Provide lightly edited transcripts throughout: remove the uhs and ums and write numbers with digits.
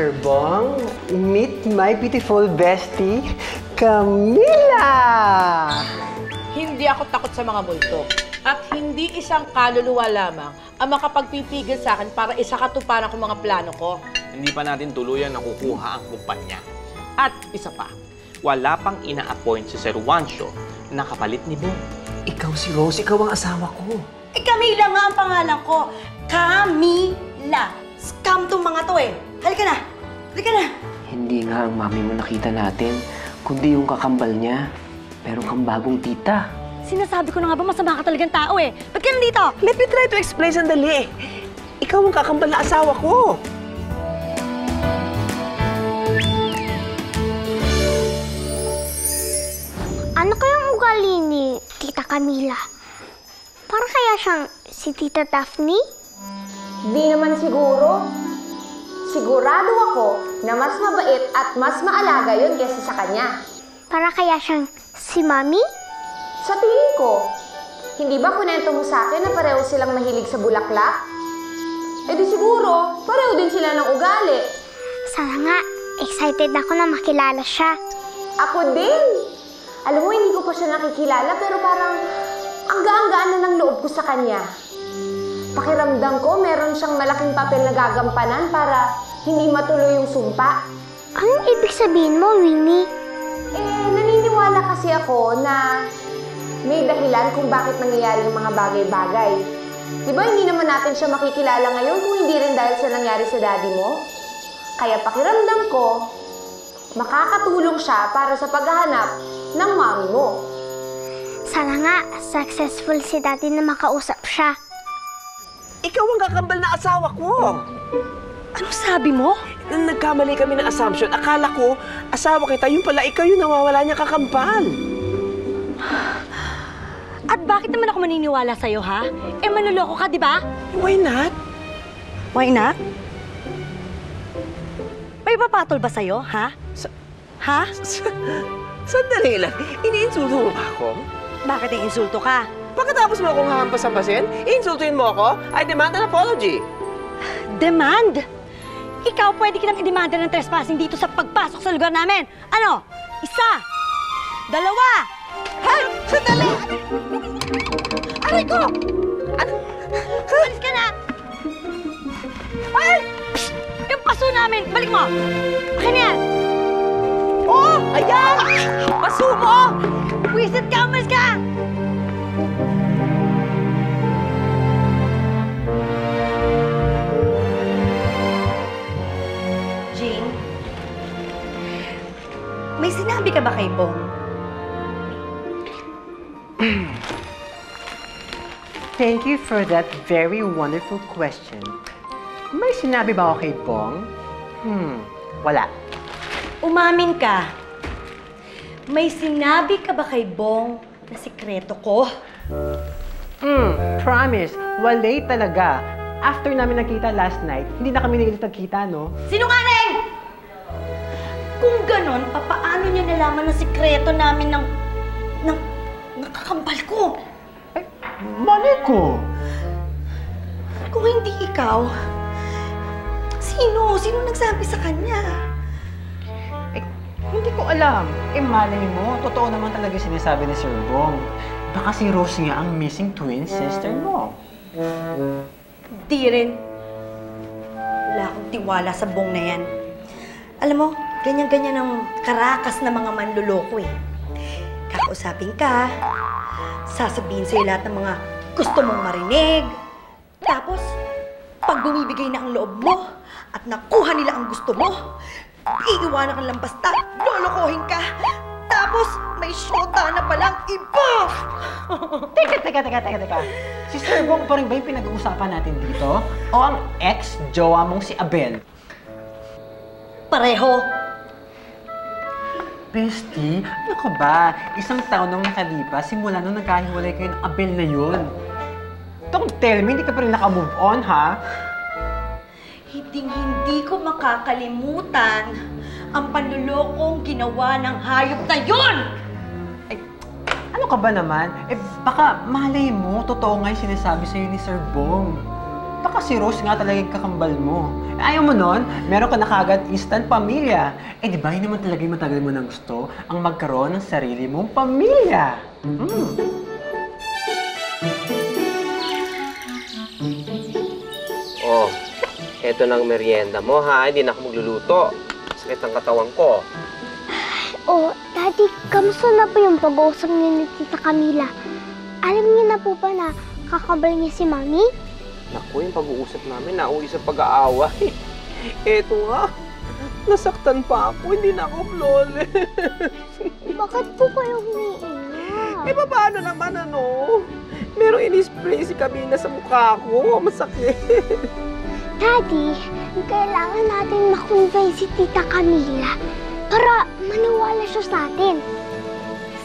Sir Bong, meet my beautiful bestie, Camila! Hindi ako takot sa mga multo. At hindi isang kaluluwa lamang ang makapagpipigil sa akin para isakatuparan ko mga plano ko. Hindi pa natin tuluyan nakukuha ang kumpanya. At isa pa, wala pang ina-appoint si Sir Juancio na kapalit ni Bong. Ikaw si Rose, ikaw ang asawa ko. Camila nga ang pangalan ko. Camila. Scam tong mga to eh. Halika na. Halika na. Hindi nga ang mami mo nakita natin, kundi yung kakambal niya. Pero kang bagong tita. Sinasabi ko na nga ba masama ka talagang tao eh. Ba't ka nandito? Let me try to explain sandali. Ikaw ang kakambal na asawa ko. Ano kayang ugali ni Tita Camila? Para kaya siyang si Tita Daphne? Di naman siguro. Sigurado ako na mas mabait at mas maalaga yun kaysa sa kanya. Para kaya siyang si Mami? Sa tingin ko, hindi ba kunento mo sa akin na pareho silang mahilig sa bulaklak? Eh di siguro, pareho din sila ng ugali. Sana nga, excited ako na makilala siya. Ako din! Alam mo, hindi ko pa siya nakikilala pero parang ang gaan-gaan na ng loob ko sa kanya. Pakiramdam ko, meron siyang malaking papel na gagampanan para hindi matuloy yung sumpa. Anong ibig sabihin mo, Winnie? Eh, naniniwala kasi ako na may dahilan kung bakit nangyayari yung mga bagay-bagay. Diba hindi naman natin siya makikilala ngayon kung hindi rin dahil sa nangyari sa daddy mo? Kaya pakiramdam ko, makakatulong siya para sa paghahanap ng mami mo. Sana nga, successful si Daddy na makausap siya. Ikaw ang kakambal na asawa ko. Anong sabi mo? Nung nagkamali kami ng assumption, akala ko, asawa kita, yung pala ikaw yung nawawala niya kakambal. At bakit naman ako maniniwala sa'yo, ha? Eh, manloloko ka, di ba? Why not? Why not? May papatol ba sa'yo, ha? Ha? Sandali lang, iniinsulto mo ba ako? Bakit yung insulto ka? Pagkatapos mo akong hahampasampasin, iinsultuin mo ako, I demand an apology. Demand? Ikaw pwede kitang idemanda ng trespassing dito sa pagpasok sa lugar namin. Ano? Isa! Dalawa! Hay! Sandali! Aray ko! Ano? Alis ka na! Ay! Psst! Yung paso namin! Balik mo! Akin na yan! Oh! Ayan! Paso mo! Wisit ka! Umalis ka! Jing, may sinabi ka ba kay Bong? Thank you for that very wonderful question. May sinabi ba ako kay Bong? Wala. Umamin ka. May sinabi ka ba kay Bong na sikreto ko? Promise, walay talaga. After namin nakita last night, hindi na kami nagkita, no? Sinungaling! Kung ganon, papaano niya nalaman ng sikreto namin ng kakambal ko? Mali ko! Kung hindi ikaw, sino? Sino nagsabi sa kanya? Hindi ko alam. Malay mo, totoo naman talaga sinasabi ni Sir Bong. Baka si Rose nga ang missing twin sister mo. Di rin. Wala akong tiwala sa Bong na yan. Alam mo, ganyan-ganyan ang karakas na mga manluloko eh. Kakausapin ka, sasabihin sa'yo lahat ng mga gusto mong marinig. Tapos, pag bumibigay na ang loob mo at nakuha nila ang gusto mo, iiwanan ka lang basta, lolokohin ka. Tapos, may syota na palang iba! Teka. Si Sir Bong pa rin ba yung pinag-uusapan natin dito? O ang ex-jowa mong si Abel? Pareho. Bestie, ano ka ba? Isang taon nang nakalipas, simula nung nagkahiwalay kayo ng Abel na yun. Don't tell me, hindi ka pa rin naka-move on, ha? Hindi ko makakalimutan ang panlulokong ginawa ng hayop na yun! Ano ka ba naman? Baka malay mo, totoo nga yung sinasabi sa'yo ni Sir Bong. Baka si Rose nga talaga yung kakambal mo. Ayaw mo nun, meron ka na kagad instant pamilya. Eh di ba yun naman talaga yung matagal mo nang gusto, ang magkaroon ng sarili mong pamilya. Oh, eto ng merienda mo ha, hindi na ako magluluto. Sakit ang katawan ko. Oh, Daddy, kamusta na po yung pag-uusap niyo ni Tita Camila? Alam niyo na po ba na kakabal niya si Mami? Naku, yung pag-uusap namin, nauwi sa pag-aaway. Eto nga, nasaktan pa ako, hindi na ako flawless. Bakit po kayo umiiyak? Eh, paano naman ano? Merong in-spray si Camila sa mukha ko, masakit. Daddy, kailangan natin makonvince si Tita Camila para maniwala siya sa atin.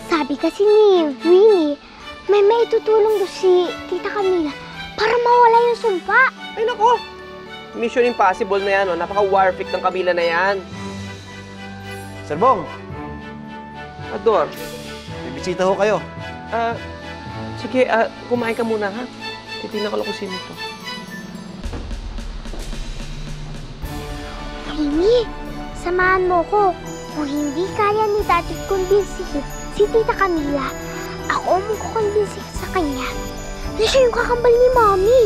Sabi kasi ni Winnie, may maitutulong daw si Tita Camila para mawala yung sumpa. Ay nako, Mission Impossible na yan, oh. Napaka-warfik ng Camila na yan. Sir Bong, Ador, bibisita ho kayo. sige, kumain ka muna ha. Titignan ko lang kung sino to. Winnie, samahan mo ko. Kung hindi kaya ni Daddy kumbinsihin si Tita Camila, ako ang magkukumbinsihin sa kanya na siya yung kakambal ni Mami.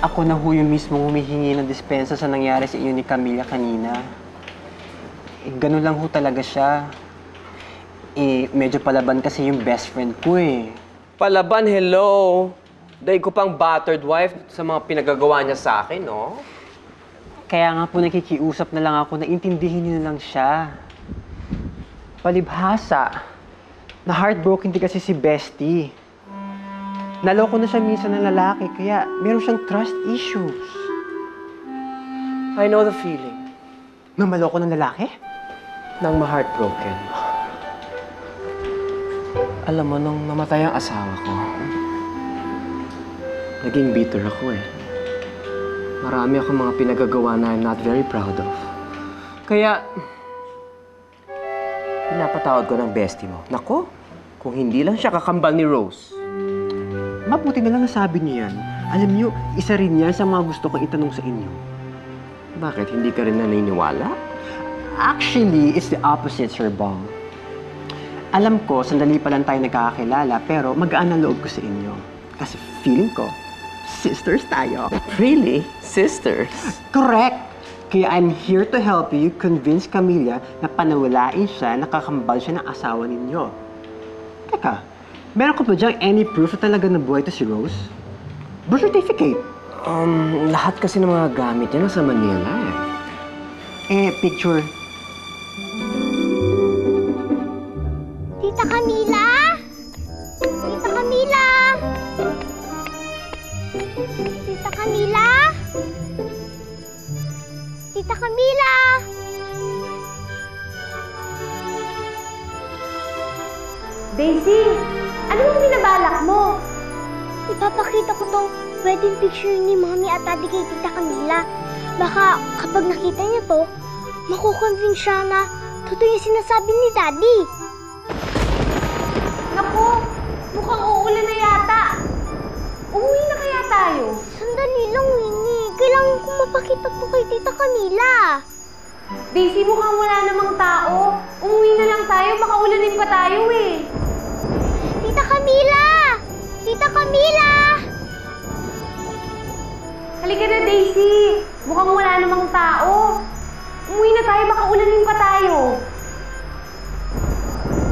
Ako na ho yung mismong humihingi ng dispensa sa nangyari sa iyo ni Camila kanina. Eh, ganun lang ho talaga siya. Eh, medyo palaban kasi yung best friend ko eh. Palaban, hello. Dahil ko pang battered wife sa mga pinagagawa niya sa akin, no? Kaya nga po nakikiusap na lang ako na intindihin niyo na lang siya. Palibhasa, na heartbroken din kasi si Bestie. Naloko na siya minsan ng lalaki, kaya meron siyang trust issues. I know the feeling. Na maloko ng lalaki? Nang ma-heartbroken. Alam mo, nung namatay ang asawa ko, naging bitter ako eh. Marami akong mga pinagagawa na I'm not very proud of. Kaya, pinapatawad ko ng bestie mo. Nako, kung hindi lang siya kakambal ni Rose. Mabuti na lang nasabi niyo yan. Alam niyo, isa rin yan sa mga gusto kong itanong sa inyo. Bakit? Hindi ka rin naniniwala? Actually, it's the opposite, Sir Bong. Alam ko, sandali pa lang tayo nagkakakilala, pero magaan ang loob ko sa inyo. Kasi feeling ko, sisters tayo. Really? Sisters? Correct! Kaya I'm here to help you convince Camila na panawalain siya, nakakambal siya ng asawa ninyo. Teka, meron ka ba diyang any proof na talaga nabuhay to si Rose? Birth certificate? Lahat kasi ng mga gamit niya nasa Manila eh. Eh, picture. Tita Camila? Tita Camila? Tita Camila? Tita Camila? Daisy, ano bang binabalak mo? Ipapakita ko tong wedding picture ni Mommy at Daddy kay Tita Camila. Baka kapag nakita niya to, makukonvince siya na totoo yung sinasabi ni Daddy. Naku, mukhang uulan na yata. Umuwi na kaya tayo? Sandali lang, Winnie. Kailangan ko mapakita to kay Tita Camila. Daisy, mukhang wala namang tao. Umuwi na lang tayo, baka ulanin pa tayo eh. Tita Camila! Tita Camila! Halika na, Daisy. Mukhang wala namang tao. Umuwi na tayo, baka ulanin pa tayo.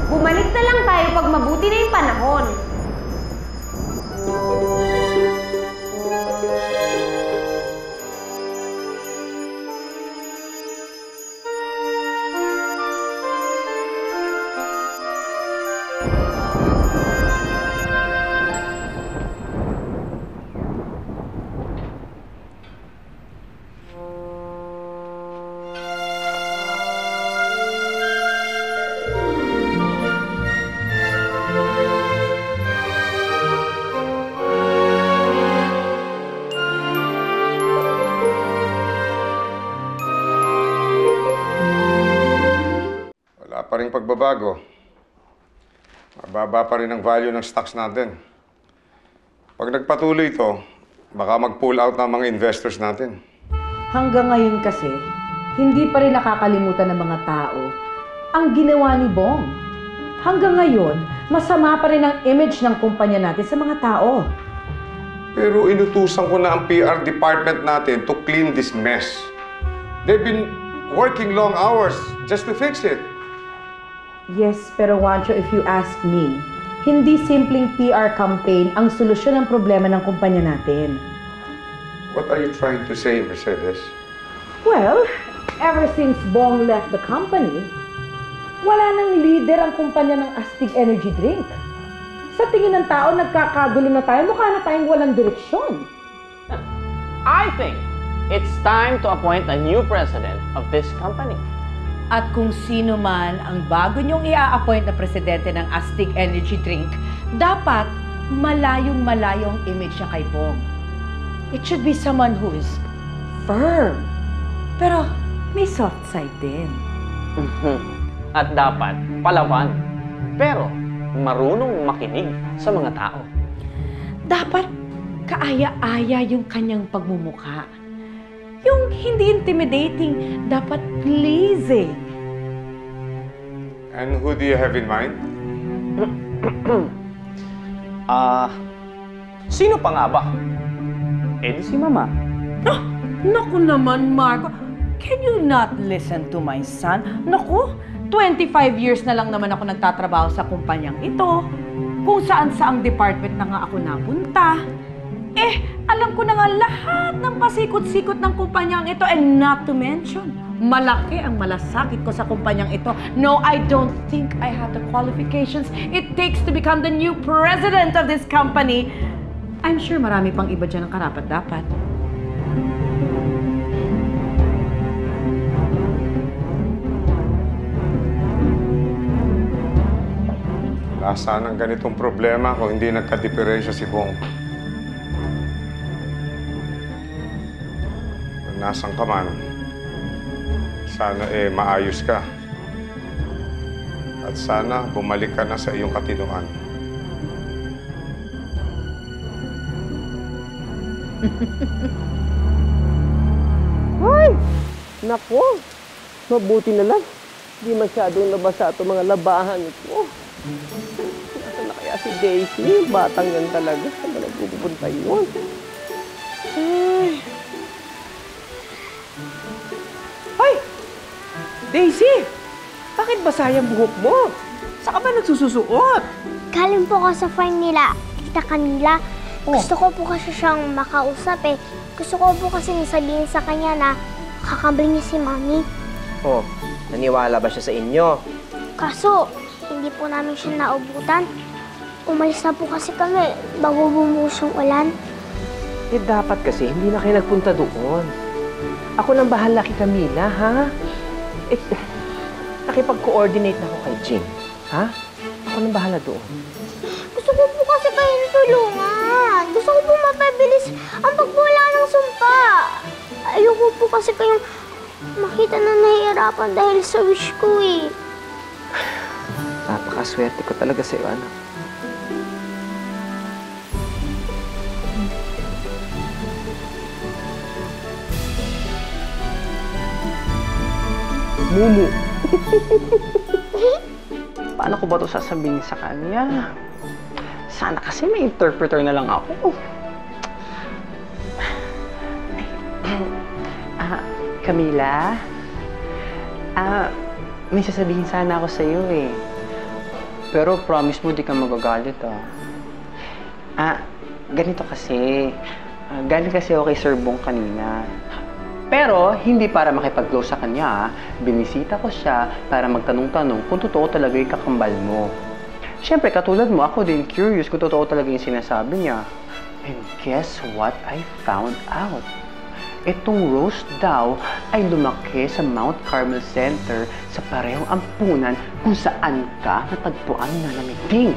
Bumalik na lang tayo pag mabuti na yung panahon. Pa rin pagbabago. Mababa pa rin ang value ng stocks natin. Pag nagpatuloy ito, baka mag-pull out ng mga investors natin. Hanggang ngayon kasi, hindi pa rin nakakalimutan ng mga tao ang ginawa ni Bong. Hanggang ngayon, masama pa rin ang image ng kumpanya natin sa mga tao. Pero inutusan ko na ang PR department natin to clean this mess. They've been working long hours just to fix it. Yes, pero Juancho, if you ask me, hindi simpleng PR campaign ang solusyon ng problema ng kumpanya natin. What are you trying to say, Mercedes? Well, ever since Bong left the company, wala nang leader ang kumpanya ng Astig Energy Drink. Sa tingin ng tao, nagkakagulo na tayo, mukha na tayong walang direksyon. I think it's time to appoint a new president of this company. At kung sino man ang bago niyong i-a-appoint na presidente ng Astig Energy Drink, dapat malayong-malayo ang image niya kay Bong. It should be someone who is firm, pero may soft side din. At dapat palaban, pero marunong makinig sa mga tao. Dapat kaaya-aya yung kanyang pagmumukha. Yung hindi intimidating, dapat pleasing. And who do you have in mind? Sino pa nga ba? Eh di si Mama. Naku naman, Marco. Can you not listen to my son? Naku, 25 years na lang naman ako nagtatrabaho sa kumpanyang ito. Kung saan-saang department na nga ako napunta. Eh, alam ko na nga lahat ng pasikot-sikot ng kumpanyang ito. And not to mention, malaki ang malasakit ko sa kumpanyang ito. No, I don't think I have the qualifications it takes to become the new president of this company. I'm sure marami pang iba dyan ang karapat-dapat. Wala sanang ganitong problema kung hindi nagka-diferensya si Bong. Kung nasan ka man, sana maayos ka. At sana bumalik ka na sa iyong katinuan. Ay! Nako! Mabuti na lang. Hindi masyadong nabasa ito mga labahan ko. Nasaan na kaya si Daisy? Batang yan talaga. Saan ba nagpupunta yun? Ay! Ay! Daisy! Bakit basa yung buhok mo? Saan ka ba nagsususuot? Galing po ako sa farm nila, Tita Camila. Gusto ko po kasi siyang makausap eh. Gusto ko po kasi sabihin sa kanya na kakambal niya si Mami. Oh, naniwala ba siya sa inyo? Kaso, hindi po namin siya naubutan. Umalis na po kasi kami bago bumuhos yung ulan. Eh, dapat kasi hindi na kayo nagpunta doon. Ako nang bahala kay Camila, ha? Eh, nakipag-coordinate na ako kay Jing, ha? Ako nang bahala doon. Gusto ko po kasi kayong tulungan. Gusto ko po mapabilis ang pagwala ng sumpa. Ayoko po kasi kayong makita na nahihirapan dahil sa wish ko eh. Napakaswerte ko talaga sa'yo, anak. Mumu. Paano ko ba ito sasabihin sa kanya? Sana kasi may interpreter na lang ako. Camila? May sasabihin sana ako sa'yo eh. Pero promise mo di ka magagalit ganito kasi. Galing kasi ako kay Sir Bong kanina. Pero, hindi para makipag-close sa kanya, binisita ko siya para magtanong-tanong kung totoo talaga yung kakambal mo. Siyempre, katulad mo, ako din curious kung totoo talaga yung sinasabi niya. And guess what I found out? Itong Rose daw ay lumaki sa Mount Carmel Center sa parehong ampunan kung saan ka natagpuan na namiting.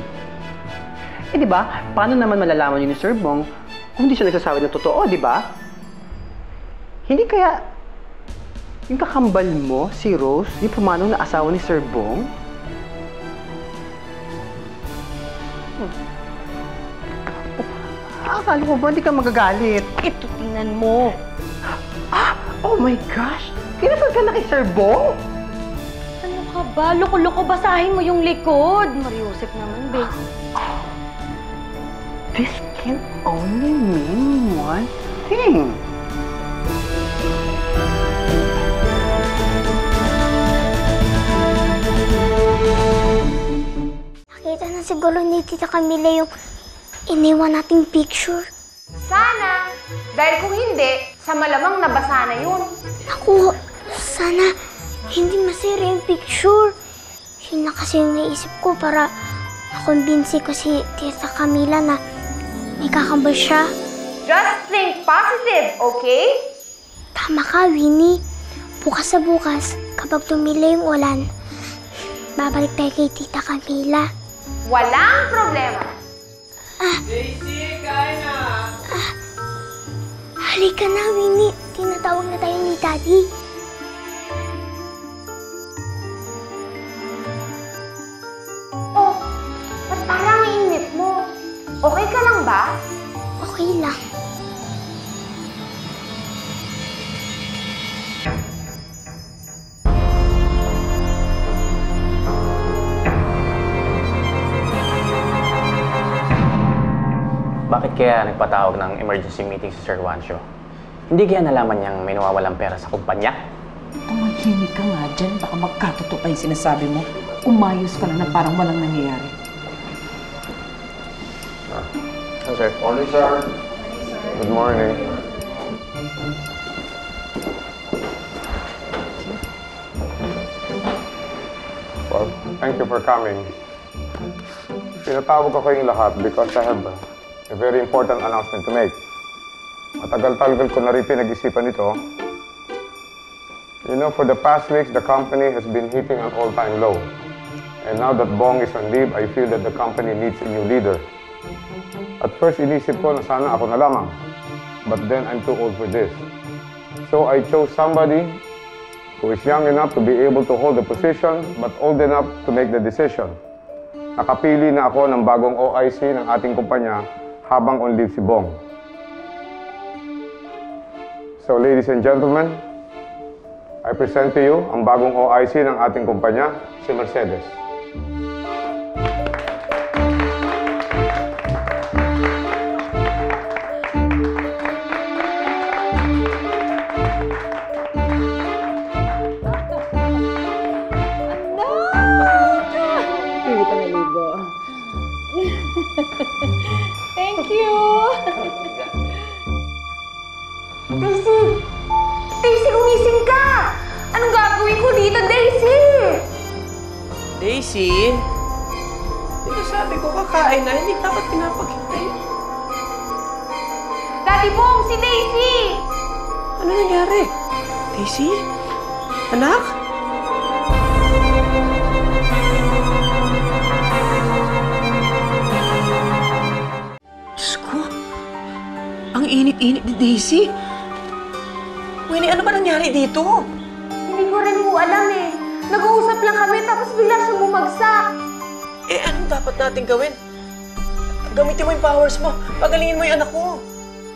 Eh, di ba? Paano naman malalaman yun ni Sir Bong kung hindi siya nagsasabi na totoo, di ba? Hindi kaya yung kakambal mo, si Rose, yung pumanong na asawa ni Sir Bong? Akala ko ba hindi ka magagalit? Ito, tingnan mo. Oh my gosh! Kinasal ka na kay Sir Bong? Ano ka ba? Loko-loko, basahin mo yung likod. Mariusip naman, babe. This can only mean one thing. Nakita na siguro ni Tita Camila yung iniwan nating picture. Sana. Dahil kung hindi, sa malamang nabasa na yun. Naku, sana hindi masira yung picture. Yun na kasi yung naisip ko para nakumbinsi ko si Tita Camila na may kakambal siya. Just think positive, okay? Tama ka, Winnie. Bukas sa bukas, kapag tumila yung ulan, babalik tayo kay Tita Camila. Walang problema. Daisy, kain na! Halika na, Winnie. Tinatawag na tayo ni Daddy. Oh, ba't parang init mo? Okay ka lang ba? Okay lang. Bakit kaya nagpatawag ng emergency meeting si Sir Juancio? Hindi kaya nalaman niyang may nawawalang pera sa kumpanya? Tumahimik ka nga dyan. Baka magkatotoo pa yung sinasabi mo. Umayos ka na parang walang nangyayari. Sir. Morning, sir. Good morning. Well, thank you for coming. Pinatawag ko kayong lahat because I have a very important announcement to make. Matagal-tagal ko na rin pinag-isipan ito. You know, for the past weeks, the company has been hitting an all-time low. And now that Bong is on leave, I feel that the company needs a new leader. At first, inisip ko na sana ako na lamang. But then, I'm too old for this. So I chose somebody who is young enough to be able to hold the position, but old enough to make the decision. Nakapili na ako ng bagong OIC ng ating kumpanya habang on leave si Bong. So, ladies and gentlemen, I present to you ang bagong OIC ng ating kumpanya, si Mercedes. Hindi ka naligo. Thank you! Daisy! Daisy, gumising ka! Anong gagawin ko dito, Daisy? Daisy? Di ba sabi ko kakain na, hindi dapat pinapakintay. Daddy Bong, si Daisy! Ano nangyari? Daisy? Anak? Diyos ko, ang init-init ni Daisy. Winnie, ano ba nangyari dito? Hindi ko rin mo alam eh. Nag-uusap lang kami tapos bigla siya bumagsak. Eh, anong dapat natin gawin? Gamitin mo yung powers mo. Pagalingin mo yung anak ko.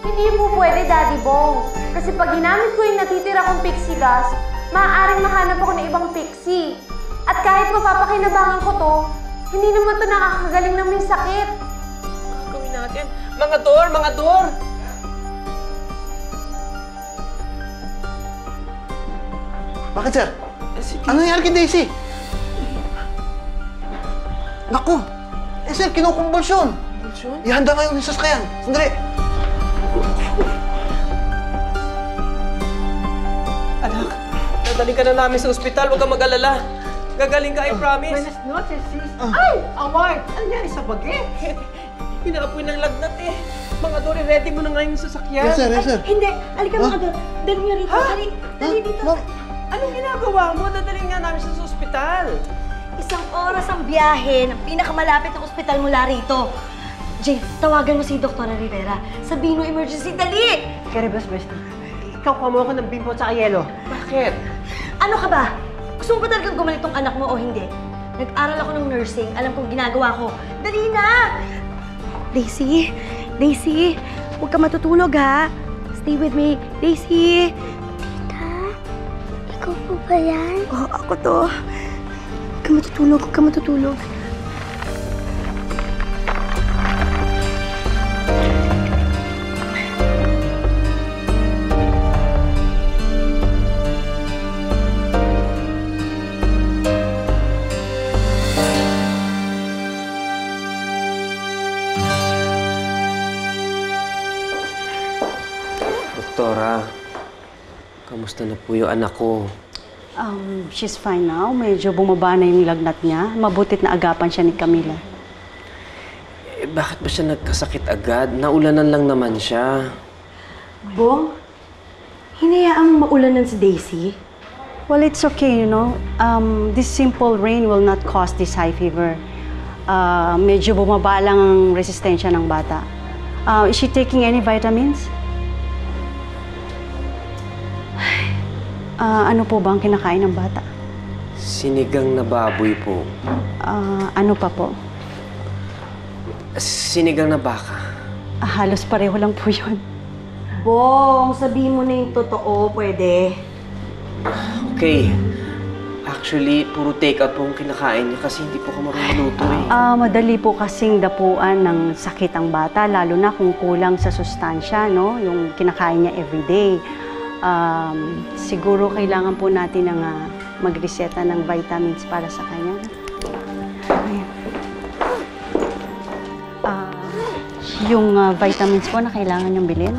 Hindi mo pwede, Daddy Bong. Kasi pag ginamit ko yung natitira kong pixie dust, maaaring mahanap ako ng ibang pixie. At kahit mapapakinabangan ko to, hindi naman to nakakagaling ng may sakit. Gawin natin. Mga door! Mga door! Bakit, sir? Ano nangyari kay Daisy? Naku! Eh, sir, kinukumbulsyon. Kumbulsyon? Ihanda nga yung sasakyan. Sandali. Anak, dadaling ka na namin sa ospital. Huwag kang mag-alala. Gagaling ka, I promise. Buenas noches, sis. Ay! Award! Ano nangyari sa bagay? Pinaapoy ng lagnat eh. Mga Dori, ready mo na nga yung sasakyan. Yes, sir, yes, sir. Hindi. Halika mga dad. Dali niyo rito. Dali dito. Ma'am, Anong ginagawa mo? Dadaling nga namin sa ospital. Isang oras ang biyahe ng pinakamalapit na ospital mula rito. Jay, tawagan mo si Dr. Rivera. Sabihin mo emergency. Dali! Karibas, bestie. Ikaw, kumuha ko ng bimbo at yelo. Bakit? Ano ka ba? Gusto mo ba talagang gumalit tong anak mo o hindi? Nag-aral ako ng nursing. Alam kong ginagawa ko. Dali na! Daisy, Daisy, huwag ka matutulog ha. Stay with me. Daisy! Tita, ikaw po ba yan? Oh, ako to. Huwag ka matutulog, huwag ka matutulog. Doktora, kamusta na po yung anak ko? She's fine now. Medyo bumaba na yung lagnat niya. Mabutit na agapan siya ni Camila. Eh, bakit ba siya nagkasakit agad? Naulanan lang naman siya. Bong, hinayaan mo maulanan si Daisy? Well, it's okay, you know. This simple rain will not cause this high fever. Medyo bumaba lang ang resistensya ng bata. Is she taking any vitamins? Ano po ba ang kinakain ng bata? Sinigang na baboy po. Ano pa po? Sinigang na baka. Halos pareho lang po yun. Bong, sabihin mo na yung totoo, pwede. Okay. Actually, puro take-out po ang kinakain niya kasi hindi po ka marunong luto eh. Madali po kasing dapuan ng sakit ang bata, lalo na kung kulang sa sustansya, no? Yung kinakain niya everyday. Siguro kailangan po natin ng magreseta ng vitamins para sa kanya. Yung vitamins po na kailangan niyong bilhin.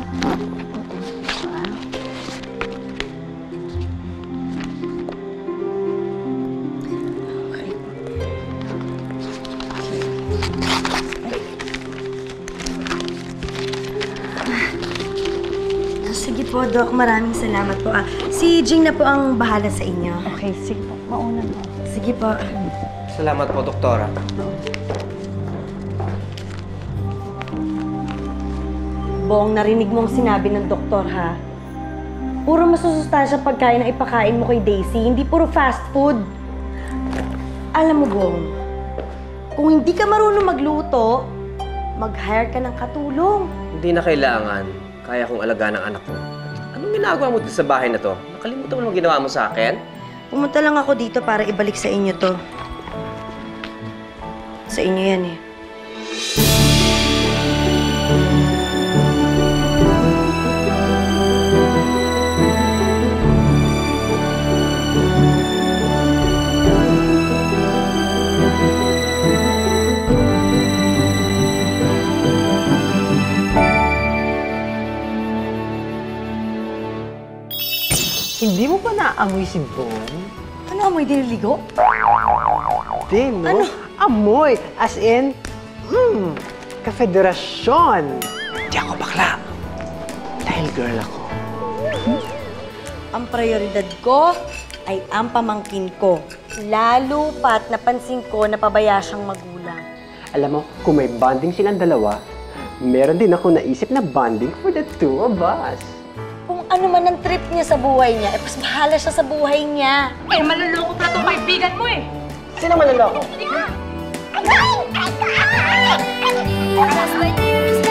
Sige po, Doc. Maraming salamat po. Si Jing na po ang bahala sa inyo. Okay, sige po. Mauna na. Sige po. Salamat po, Doktora. Bong, narinig mo ang sinabi ng doktor, ha? Puro masusustansyang pagkain ang ipakain mo kay Daisy, hindi puro fast food. Alam mo, Bong, kung hindi ka marunong magluto, mag-hire ka ng katulong. Hindi na kailangan. Kaya kong alagaan ang anak ko. Anong ginagawa mo dito sa bahay na to? Nakalimutan mo naman ginawa mo sa akin? Pumunta lang ako dito para ibalik sa inyo to. Sa inyo yan eh. Hindi mo ba naamoy si Bong? Ano amoy diniligo? Din, no? Ano? Amoy! As in, kafederasyon! Di ako bakla. Dahil girl ako. Ang prioridad ko ay ang pamangkin ko. Lalo pat napansin ko na pabaya siyang magulang. Alam mo, kung may bonding silang dalawa, meron din ako naisip na bonding for the two of us. Kung ano man ang trip niya sa buhay niya, mas bahala siya sa buhay niya. Eh, maluloko pa itong kaibigan mo eh. Sino manloloko? Just like you